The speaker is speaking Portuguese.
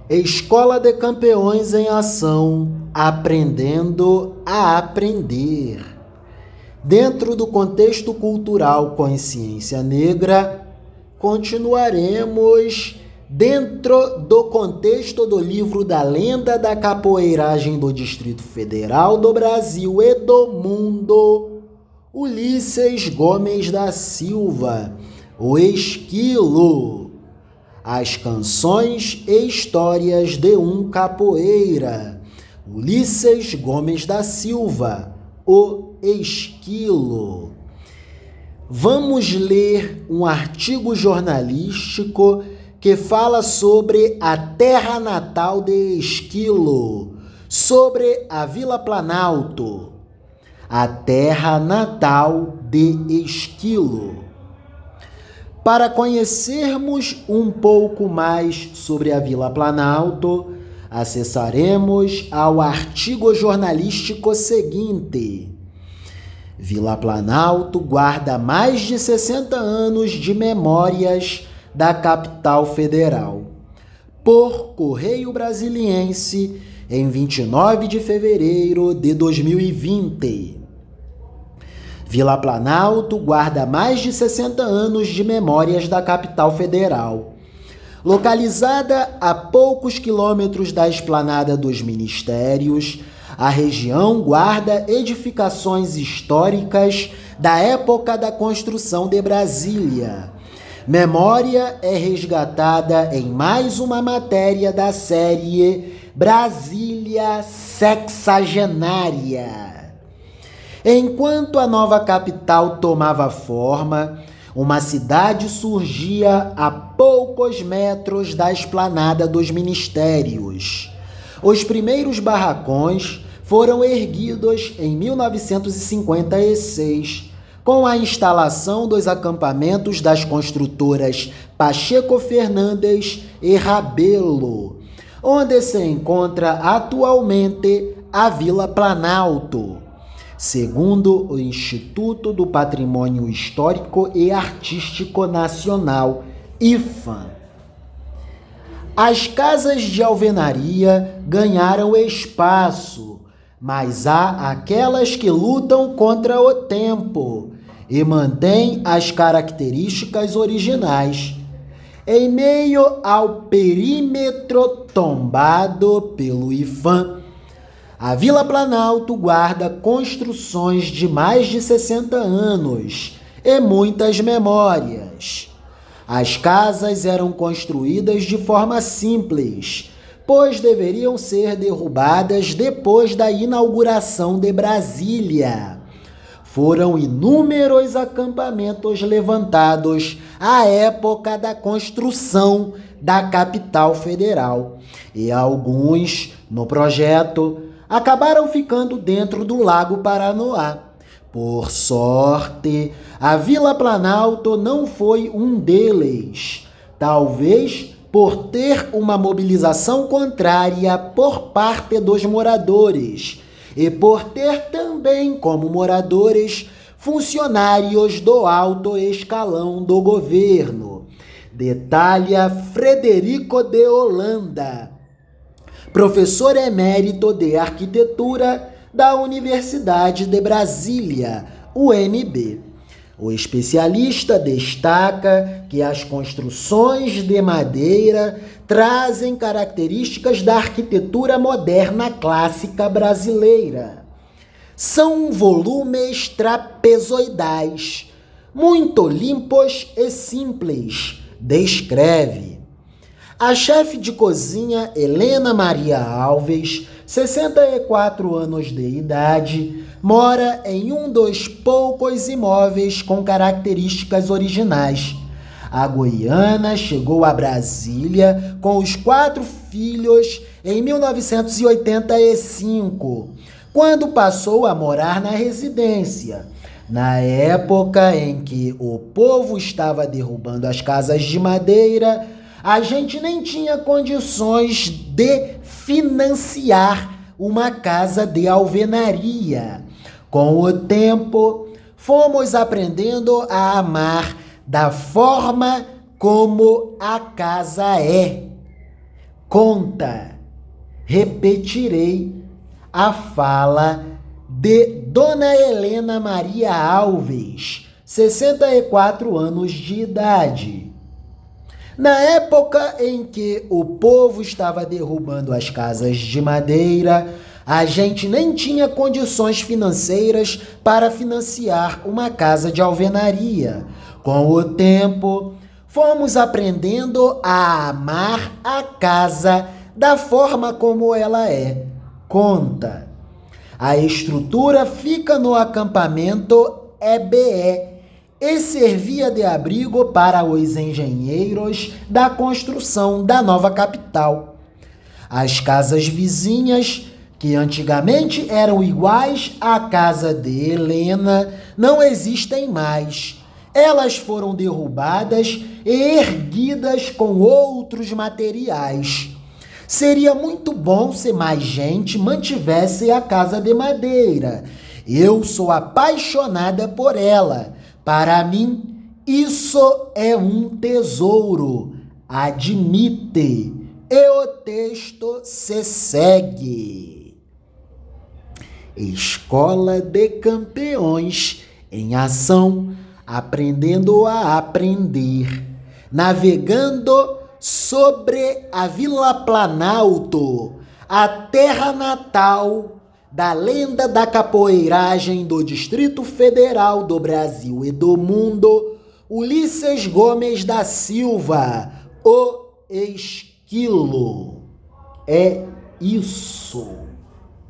Escola de Campeões em Ação, aprendendo a aprender. Dentro do contexto cultural Consciência Negra, continuaremos dentro do contexto do livro da lenda da capoeiragem do Distrito Federal do Brasil e do mundo, Ulisses Gomes da Silva, o Esquilo. As canções e histórias de um capoeira. Ulisses Gomes da Silva, o Esquilo. Vamos ler um artigo jornalístico que fala sobre a terra natal de Esquilo, sobre a Vila Planalto. A terra natal de Esquilo. Para conhecermos um pouco mais sobre a Vila Planalto, acessaremos ao artigo jornalístico seguinte. Vila Planalto guarda mais de 60 anos de memórias da capital federal. Por Correio Brasiliense, em 29 de fevereiro de 2020. Vila Planalto guarda mais de 60 anos de memórias da capital federal. Localizada a poucos quilômetros da esplanada dos ministérios, a região guarda edificações históricas da época da construção de Brasília. Memória é resgatada em mais uma matéria da série Brasília Sexagenária. Enquanto a nova capital tomava forma, uma cidade surgia a poucos metros da esplanada dos ministérios. Os primeiros barracões foram erguidos em 1956, com a instalação dos acampamentos das construtoras Pacheco Fernandes e Rabelo, onde se encontra atualmente a Vila Planalto. Segundo o Instituto do Patrimônio Histórico e Artístico Nacional, IFAM. As casas de alvenaria ganharam espaço, mas há aquelas que lutam contra o tempo e mantêm as características originais. Em meio ao perímetro tombado pelo IFAM, a Vila Planalto guarda construções de mais de 60 anos e muitas memórias. As casas eram construídas de forma simples, pois deveriam ser derrubadas depois da inauguração de Brasília. Foram inúmeros acampamentos levantados à época da construção da capital federal, e alguns, no projeto, acabaram ficando dentro do Lago Paranoá. Por sorte, a Vila Planalto não foi um deles, talvez por ter uma mobilização contrária por parte dos moradores e por ter também como moradores funcionários do alto escalão do governo. Detalha Frederico de Holanda, professor emérito de arquitetura da Universidade de Brasília, UNB. O especialista destaca que as construções de madeira trazem características da arquitetura moderna clássica brasileira. São volumes trapezoidais, muito limpos e simples, descreve. A chefe de cozinha Helena Maria Alves, 64 anos de idade, mora em um dos poucos imóveis com características originais. A goiana chegou a Brasília com os 4 filhos em 1985, quando passou a morar na residência. Na época em que o povo estava derrubando as casas de madeira, a gente nem tinha condições de financiar uma casa de alvenaria. Com o tempo, fomos aprendendo a amar da forma como a casa é, conta. Repetirei a fala de Dona Helena Maria Alves, 64 anos de idade. Na época em que o povo estava derrubando as casas de madeira, a gente nem tinha condições financeiras para financiar uma casa de alvenaria. Com o tempo, fomos aprendendo a amar a casa da forma como ela é. Conta. A estrutura fica no acampamento EBE e servia de abrigo para os engenheiros da construção da nova capital. As casas vizinhas, que antigamente eram iguais à casa de Helena, não existem mais. Elas foram derrubadas e erguidas com outros materiais. Seria muito bom se mais gente mantivesse a casa de madeira. Eu sou apaixonada por ela. Para mim, isso é um tesouro. Admite. E o texto se segue. Escola de Campeões em ação, aprendendo a aprender. Navegando sobre a Vila Planalto, a terra natal da lenda da capoeiragem do Distrito Federal do Brasil e do mundo, Ulisses Gomes da Silva, o Esquilo. É isso.